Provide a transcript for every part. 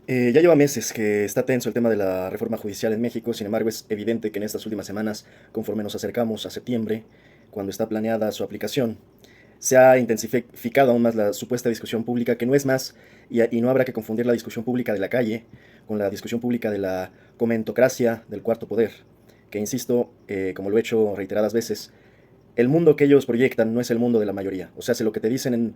Ya lleva meses que está tenso el tema de la reforma judicial en México. Sin embargo, es evidente que en estas últimas semanas, conforme nos acercamos a septiembre, cuando está planeada su aplicación, se ha intensificado aún más la supuesta discusión pública, que no es más, y no habrá que confundir la discusión pública de la calle con la discusión pública de la comentocracia del cuarto poder, que insisto, como lo he hecho reiteradas veces, el mundo que ellos proyectan no es el mundo de la mayoría. O sea, si lo que te dicen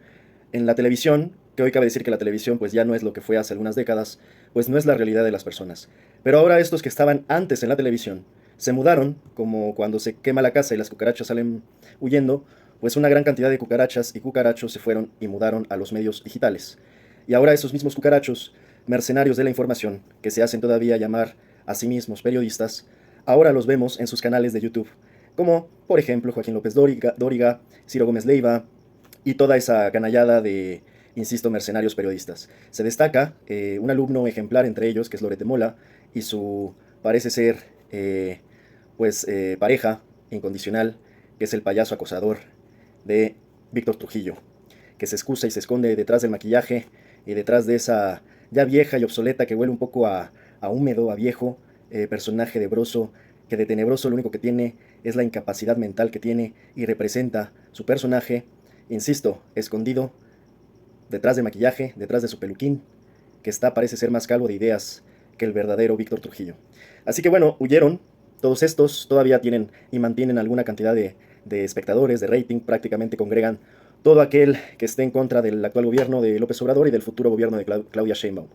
en la televisión, que hoy cabe decir que la televisión pues ya no es lo que fue hace algunas décadas, pues no es la realidad de las personas. Pero ahora estos que estaban antes en la televisión se mudaron, como cuando se quema la casa y las cucarachas salen huyendo, pues una gran cantidad de cucarachas y cucarachos se fueron y mudaron a los medios digitales. Y ahora esos mismos cucarachos, mercenarios de la información, que se hacen todavía llamar a sí mismos periodistas, ahora los vemos en sus canales de YouTube, como por ejemplo Joaquín López Dóriga, Ciro Gómez Leiva y toda esa canallada de, insisto, mercenarios periodistas. Se destaca un alumno ejemplar entre ellos, que es Lorete Mola, y su, parece ser, pareja incondicional, que es el payaso acosador de Víctor Trujillo, que se excusa y se esconde detrás del maquillaje y detrás de esa ya vieja y obsoleta que huele un poco a húmedo, a viejo, personaje de Broso, que de tenebroso lo único que tiene es la incapacidad mental que tiene y representa su personaje, insisto, escondido detrás de maquillaje, detrás de su peluquín, que está parece ser más calvo de ideas que el verdadero Víctor Trujillo. Así que bueno, huyeron. Todos estos todavía tienen y mantienen alguna cantidad de espectadores, de rating, prácticamente congregan todo aquel que esté en contra del actual gobierno de López Obrador y del futuro gobierno de Claudia Sheinbaum.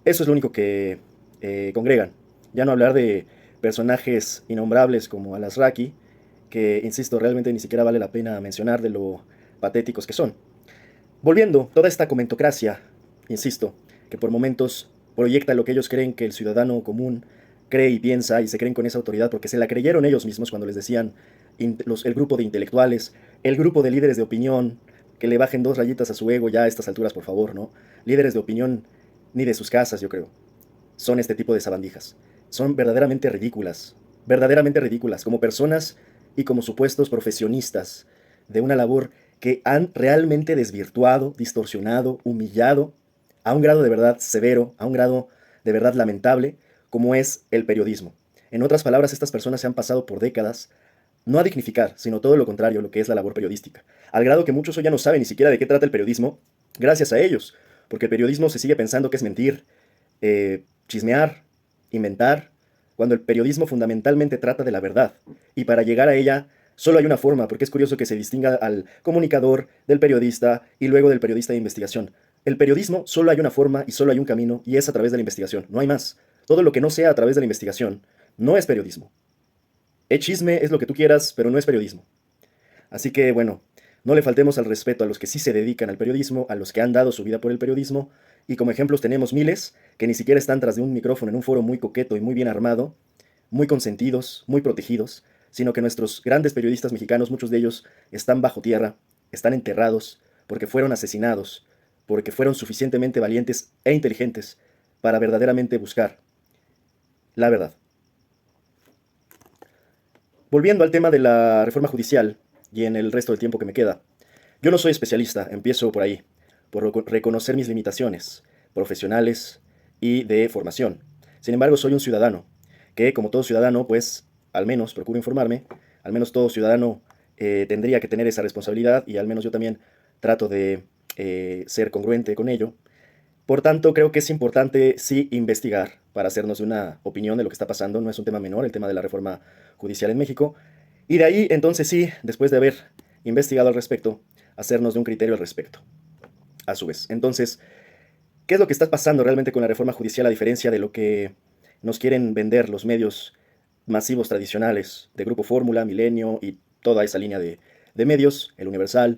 Eso es lo único que congregan. Ya no hablar de personajes innombrables como Alasraqui, que, insisto, realmente ni siquiera vale la pena mencionar de lo patéticos que son. Volviendo, toda esta comentocracia, insisto, que por momentos proyecta lo que ellos creen que el ciudadano común cree y piensa y se creen con esa autoridad porque se la creyeron ellos mismos cuando les decían el grupo de intelectuales, el grupo de líderes de opinión, que le bajen dos rayitas a su ego ya a estas alturas, por favor, ¿no? Líderes de opinión ni de sus casas, yo creo, son este tipo de sabandijas. Son verdaderamente ridículas, como personas y como supuestos profesionistas de una labor que han realmente desvirtuado, distorsionado, humillado a un grado de verdad severo, a un grado de verdad lamentable, como es el periodismo. En otras palabras, estas personas se han pasado por décadas no a dignificar, sino todo lo contrario, lo que es la labor periodística, al grado que muchos hoy ya no saben ni siquiera de qué trata el periodismo, gracias a ellos, porque el periodismo se sigue pensando que es mentir, chismear, inventar, cuando el periodismo fundamentalmente trata de la verdad. Y para llegar a ella solo hay una forma, porque es curioso que se distinga al comunicador del periodista y luego del periodista de investigación. El periodismo solo hay una forma y solo hay un camino, y es a través de la investigación, no hay más. Todo lo que no sea a través de la investigación no es periodismo. Chisme es lo que tú quieras, pero no es periodismo. Así que bueno, no le faltemos al respeto a los que sí se dedican al periodismo, a los que han dado su vida por el periodismo, y como ejemplos tenemos miles que ni siquiera están tras de un micrófono en un foro muy coqueto y muy bien armado, muy consentidos, muy protegidos, sino que nuestros grandes periodistas mexicanos, muchos de ellos, están bajo tierra, están enterrados, porque fueron asesinados, porque fueron suficientemente valientes e inteligentes para verdaderamente buscar la verdad. Volviendo al tema de la reforma judicial, y en el resto del tiempo que me queda, yo no soy especialista, empiezo por ahí, por reconocer mis limitaciones profesionales y de formación. Sin embargo, soy un ciudadano que, como todo ciudadano, pues al menos procuro informarme, al menos todo ciudadano tendría que tener esa responsabilidad y al menos yo también trato de ser congruente con ello. Por tanto, creo que es importante sí investigar para hacernos una opinión de lo que está pasando. No es un tema menor el tema de la reforma judicial en México. Y de ahí, entonces sí, después de haber investigado al respecto, hacernos de un criterio al respecto, a su vez. Entonces, ¿qué es lo que está pasando realmente con la reforma judicial a diferencia de lo que nos quieren vender los medios masivos tradicionales de Grupo Fórmula, Milenio y toda esa línea de medios, El Universal,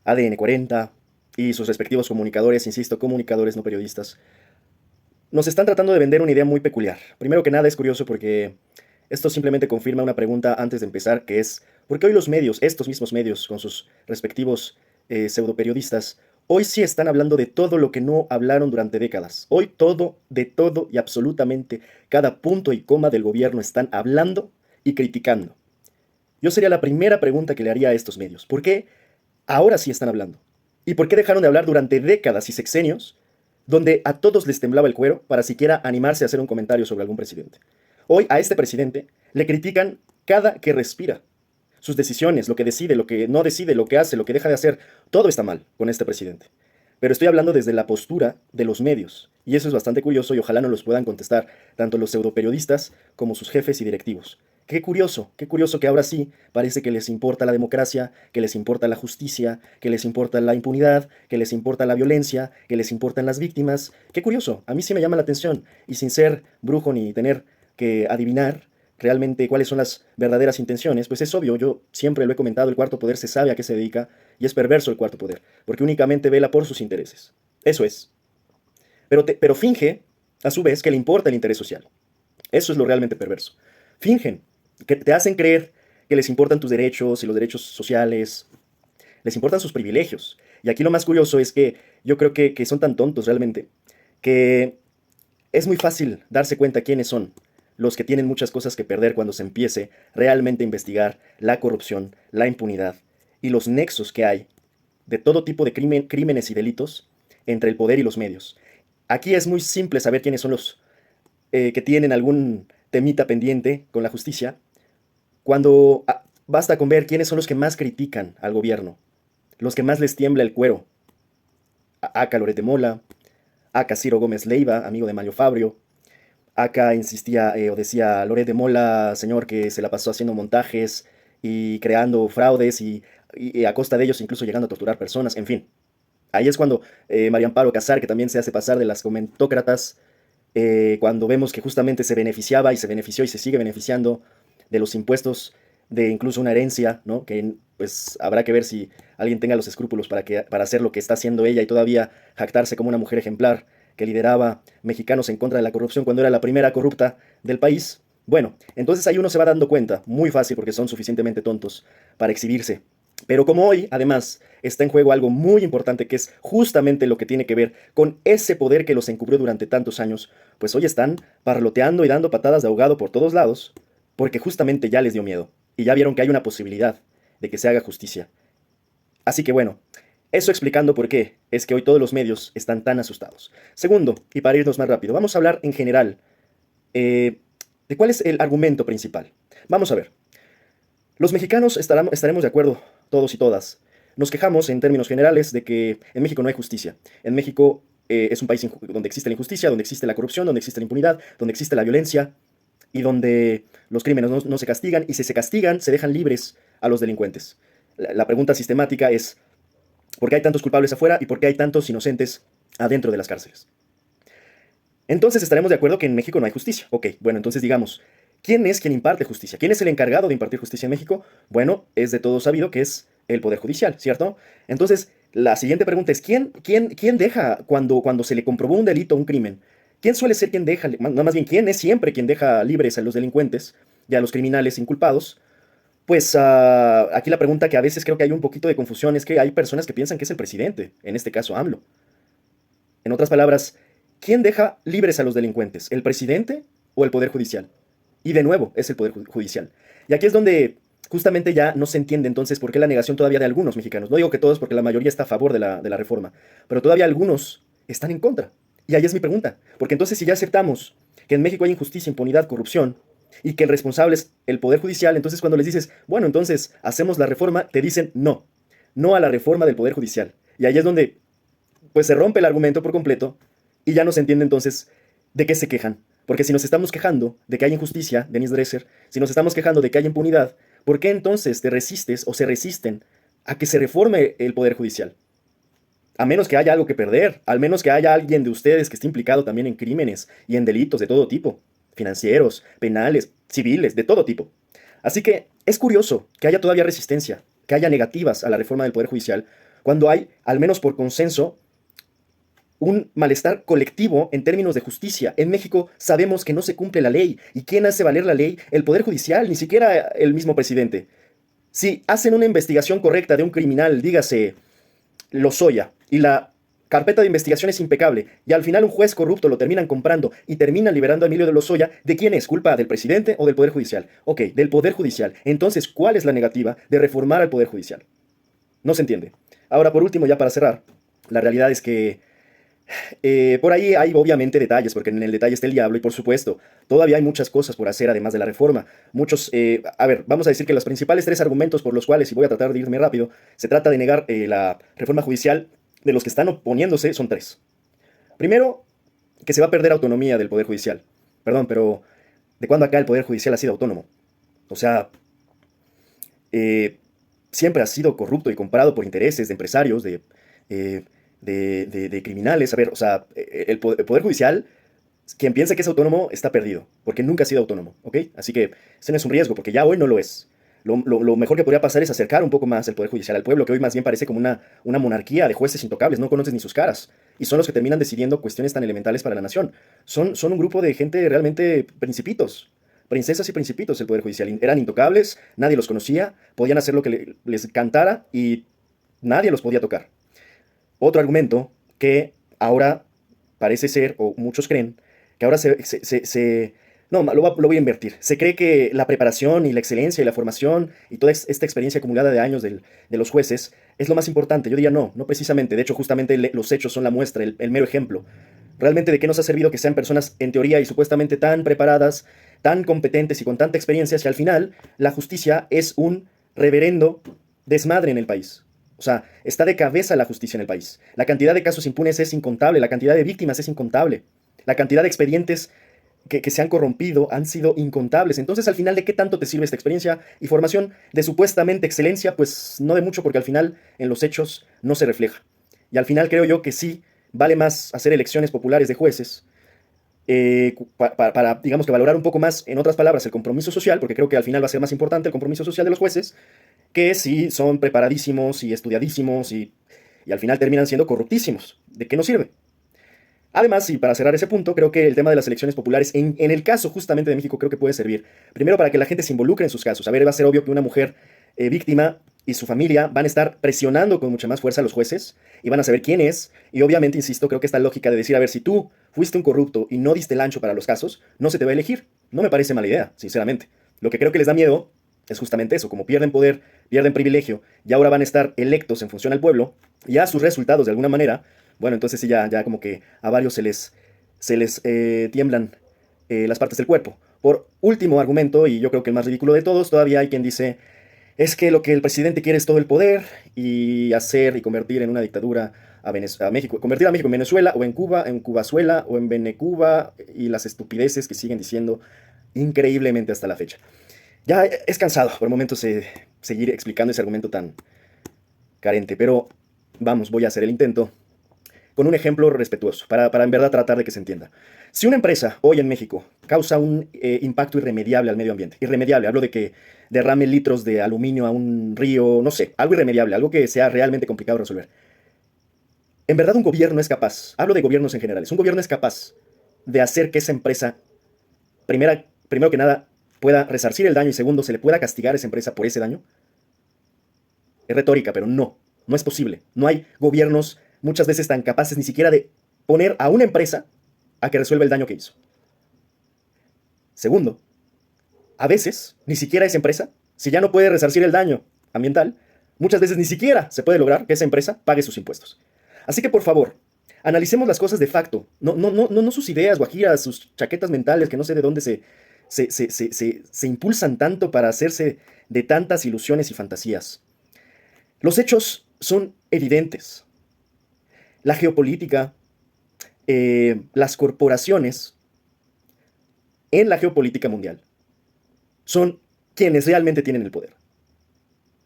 ADN 40 y sus respectivos comunicadores, insisto, comunicadores no periodistas? Nos están tratando de vender una idea muy peculiar. Primero que nada es curioso porque esto simplemente confirma una pregunta antes de empezar, que es, ¿por qué hoy los medios, estos mismos medios, con sus respectivos pseudoperiodistas, hoy sí están hablando de todo lo que no hablaron durante décadas? Hoy todo, de todo y absolutamente cada punto y coma del gobierno están hablando y criticando. Yo sería la primera pregunta que le haría a estos medios. ¿Por qué ahora sí están hablando? ¿Y por qué dejaron de hablar durante décadas y sexenios donde a todos les temblaba el cuero para siquiera animarse a hacer un comentario sobre algún presidente. Hoy a este presidente le critican cada que respira. Sus decisiones, lo que decide, lo que no decide, lo que hace, lo que deja de hacer, todo está mal con este presidente. Pero estoy hablando desde la postura de los medios, y eso es bastante curioso y ojalá nos los puedan contestar tanto los pseudoperiodistas como sus jefes y directivos. Qué curioso que ahora sí parece que les importa la democracia, que les importa la justicia, que les importa la impunidad, que les importa la violencia, que les importan las víctimas. Qué curioso, a mí sí me llama la atención, y sin ser brujo ni tener que adivinar realmente cuáles son las verdaderas intenciones, pues es obvio, yo siempre lo he comentado, el cuarto poder se sabe a qué se dedica, y es perverso el cuarto poder, porque únicamente vela por sus intereses. Eso es. Pero finge, a su vez, que le importa el interés social. Eso es lo realmente perverso. Fingen, que te hacen creer que les importan tus derechos y los derechos sociales, les importan sus privilegios. Y aquí lo más curioso es que yo creo que son tan tontos realmente, que es muy fácil darse cuenta quiénes son los que tienen muchas cosas que perder cuando se empiece realmente a investigar la corrupción, la impunidad y los nexos que hay de todo tipo de crímenes y delitos entre el poder y los medios. Aquí es muy simple saber quiénes son los que tienen algún temita pendiente con la justicia, cuando basta con ver quiénes son los que más critican al gobierno, los que más les tiembla el cuero. Acá Loret de Mola, acá Ciro Gómez Leiva, amigo de Mario Fabio. Acá insistía o decía Loret de Mola, señor, que se la pasó haciendo montajes y creando fraudes y a costa de ellos incluso llegando a torturar personas, en fin. Ahí es cuando María Amparo Casar, que también se hace pasar de las comentócratas, cuando vemos que justamente se beneficiaba y se benefició y se sigue beneficiando de los impuestos de incluso una herencia, ¿no? Que pues habrá que ver si alguien tenga los escrúpulos para hacer lo que está haciendo ella y todavía jactarse como una mujer ejemplar que lideraba mexicanos en contra de la corrupción cuando era la primera corrupta del país. Bueno, entonces ahí uno se va dando cuenta, muy fácil porque son suficientemente tontos para exhibirse. Pero como hoy, además, está en juego algo muy importante que es justamente lo que tiene que ver con ese poder que los encubrió durante tantos años, pues hoy están parloteando y dando patadas de ahogado por todos lados, porque justamente ya les dio miedo y ya vieron que hay una posibilidad de que se haga justicia. Así que bueno, eso explicando por qué es que hoy todos los medios están tan asustados. Segundo, y para irnos más rápido, vamos a hablar en general eh, de cuál es el argumento principal. Vamos a ver. Los mexicanos estaremos de acuerdo, todos y todas. Nos quejamos en términos generales de que en México no hay justicia. En México es un país donde existe la injusticia, donde existe la corrupción, donde existe la impunidad, donde existe la violencia y donde los crímenes no se castigan y si se castigan se dejan libres a los delincuentes. La pregunta sistemática es, ¿por qué hay tantos culpables afuera y por qué hay tantos inocentes adentro de las cárceles? Entonces estaremos de acuerdo que en México no hay justicia. Ok, bueno, entonces digamos, ¿quién es quien imparte justicia? ¿Quién es el encargado de impartir justicia en México? Bueno, es de todo sabido que es el Poder Judicial, ¿cierto? Entonces, la siguiente pregunta es, ¿quién deja cuando se le comprobó un delito, un crimen? ¿Quién suele ser quien deja, más bien, quién es siempre quien deja libres a los delincuentes y a los criminales inculpados? Pues aquí la pregunta que a veces creo que hay un poquito de confusión es que hay personas que piensan que es el presidente, en este caso AMLO. En otras palabras, ¿quién deja libres a los delincuentes? ¿El presidente o el Poder Judicial? Y de nuevo, es el Poder Judicial. Y aquí es donde justamente ya no se entiende entonces por qué la negación todavía de algunos mexicanos. No digo que todos, porque la mayoría está a favor de la reforma, pero todavía algunos están en contra. Y ahí es mi pregunta. Porque entonces si ya aceptamos que en México hay injusticia, impunidad, corrupción, y que el responsable es el Poder Judicial, entonces cuando les dices, bueno, entonces hacemos la reforma, te dicen no, no a la reforma del Poder Judicial. Y ahí es donde pues se rompe el argumento por completo y ya no se entiende entonces de qué se quejan. Porque si nos estamos quejando de que hay injusticia, Denise Dresser, si nos estamos quejando de que hay impunidad, ¿por qué entonces te resistes o se resisten a que se reforme el Poder Judicial? A menos que haya algo que perder, al menos que haya alguien de ustedes que esté implicado también en crímenes y en delitos de todo tipo, financieros, penales, civiles, de todo tipo. Así que es curioso que haya todavía resistencia, que haya negativas a la reforma del Poder Judicial, cuando hay, al menos por consenso, un malestar colectivo en términos de justicia. En México sabemos que no se cumple la ley. ¿Y quién hace valer la ley? El Poder Judicial, ni siquiera el mismo presidente. Si hacen una investigación correcta de un criminal, dígase Lozoya, y la carpeta de investigación es impecable, y al final un juez corrupto lo terminan comprando y terminan liberando a Emilio de Lozoya, ¿de quién es? ¿Culpa del presidente o del Poder Judicial? Ok, del Poder Judicial. Entonces, ¿cuál es la negativa de reformar al Poder Judicial? No se entiende. Ahora, por último, ya para cerrar, la realidad es que Por ahí hay obviamente detalles, porque en el detalle está el diablo y por supuesto, todavía hay muchas cosas por hacer además de la reforma. A ver, vamos a decir que los principales tres argumentos por los cuales, y voy a tratar de irme rápido, se trata de negar la reforma judicial de los que están oponiéndose son tres. Primero, que se va a perder autonomía del Poder Judicial. Perdón, pero ¿de cuándo acá el Poder Judicial ha sido autónomo? O sea, eh, siempre ha sido corrupto y comprado por intereses de empresarios, eh, de criminales. A ver, o sea, el Poder Judicial, quien piensa que es autónomo está perdido, porque nunca ha sido autónomo, ¿ok? Así que ese no es un riesgo, porque ya hoy no lo es. Lo mejor que podría pasar es acercar un poco más el Poder Judicial al pueblo, que hoy más bien parece como una monarquía de jueces intocables, no conoces ni sus caras, y son los que terminan decidiendo cuestiones tan elementales para la nación. Son un grupo de gente realmente principitos, princesas y principitos el Poder Judicial. Eran intocables, nadie los conocía, podían hacer lo que les cantara y nadie los podía tocar. Otro argumento que ahora parece ser, o muchos creen, que ahora no, lo voy a invertir. Se cree que la preparación y la excelencia y la formación y toda esta experiencia acumulada de años de los jueces es lo más importante. Yo diría no, no precisamente. De hecho, justamente los hechos son la muestra, el mero ejemplo. Realmente, ¿de qué nos ha servido que sean personas en teoría y supuestamente tan preparadas, tan competentes y con tanta experiencia si al final la justicia es un reverendo desmadre en el país? O sea, está de cabeza la justicia en el país. La cantidad de casos impunes es incontable, la cantidad de víctimas es incontable, la cantidad de expedientes que se han corrompido han sido incontables. Entonces, al final, ¿de qué tanto te sirve esta experiencia y formación de supuestamente excelencia? Pues no de mucho, porque al final en los hechos no se refleja. Y al final creo yo que sí vale más hacer elecciones populares de jueces para, digamos que valorar un poco más, en otras palabras, el compromiso social, porque creo que al final va a ser más importante el compromiso social de los jueces, que si son preparadísimos y estudiadísimos y al final terminan siendo corruptísimos. ¿De qué nos sirve? Además, y para cerrar ese punto, creo que el tema de las elecciones populares, en el caso justamente de México, creo que puede servir. Primero, para que la gente se involucre en sus casos. A ver, va a ser obvio que una mujer víctima y su familia van a estar presionando con mucha más fuerza a los jueces y van a saber quién es. Y obviamente, insisto, creo que esta lógica de decir, a ver, si tú fuiste un corrupto y no diste el ancho para los casos, no se te va a elegir. No me parece mala idea, sinceramente. Lo que creo que les da miedo es justamente eso, como pierden poder, pierden privilegio y ahora van a estar electos en función al pueblo y a sus resultados de alguna manera. Bueno, entonces sí, ya como que a varios se les tiemblan las partes del cuerpo. Por último argumento, y yo creo que el más ridículo de todos, todavía hay quien dice, es que lo que el presidente quiere es todo el poder y hacer y convertir en una dictadura a México, convertir a México en Venezuela o en Cuba, en Cubazuela o en Venecuba y las estupideces que siguen diciendo increíblemente hasta la fecha. Ya es cansado por momentos seguir explicando ese argumento tan carente, pero vamos, voy a hacer el intento con un ejemplo respetuoso, para en verdad tratar de que se entienda. Si una empresa hoy en México causa un impacto irremediable al medio ambiente, irremediable, hablo de que derrame litros de aluminio a un río, no sé, algo irremediable, algo que sea realmente complicado de resolver. En verdad un gobierno es capaz, hablo de gobiernos en general, un gobierno es capaz de hacer que esa empresa, primero que nada, pueda resarcir el daño y segundo, se le pueda castigar a esa empresa por ese daño. Es retórica, pero no, no es posible. No hay gobiernos muchas veces tan capaces ni siquiera de poner a una empresa a que resuelva el daño que hizo. Segundo, a veces ni siquiera esa empresa, si ya no puede resarcir el daño ambiental, muchas veces ni siquiera se puede lograr que esa empresa pague sus impuestos. Así que por favor, analicemos las cosas de facto, no sus ideas guajiras, sus chaquetas mentales que no sé de dónde se impulsan tanto para hacerse de tantas ilusiones y fantasías. Los hechos son evidentes. La geopolítica, las corporaciones en la geopolítica mundial son quienes realmente tienen el poder,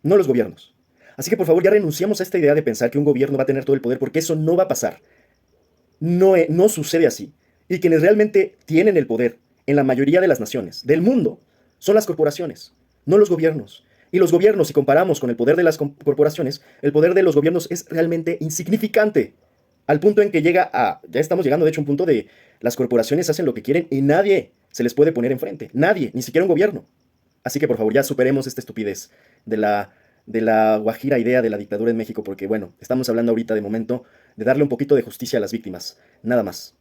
no los gobiernos. Así que por favor ya renunciamos a esta idea de pensar que un gobierno va a tener todo el poder, porque eso no va a pasar. No sucede así. Y quienes realmente tienen el poder en la mayoría de las naciones del mundo son las corporaciones, no los gobiernos. Y los gobiernos, si comparamos con el poder de las corporaciones, el poder de los gobiernos es realmente insignificante. Al punto en que ya estamos llegando de hecho a un punto de las corporaciones hacen lo que quieren y nadie se les puede poner enfrente. Nadie, ni siquiera un gobierno. Así que por favor ya superemos esta estupidez de la guajira idea de la dictadura en México, porque bueno, estamos hablando ahorita de momento de darle un poquito de justicia a las víctimas. Nada más.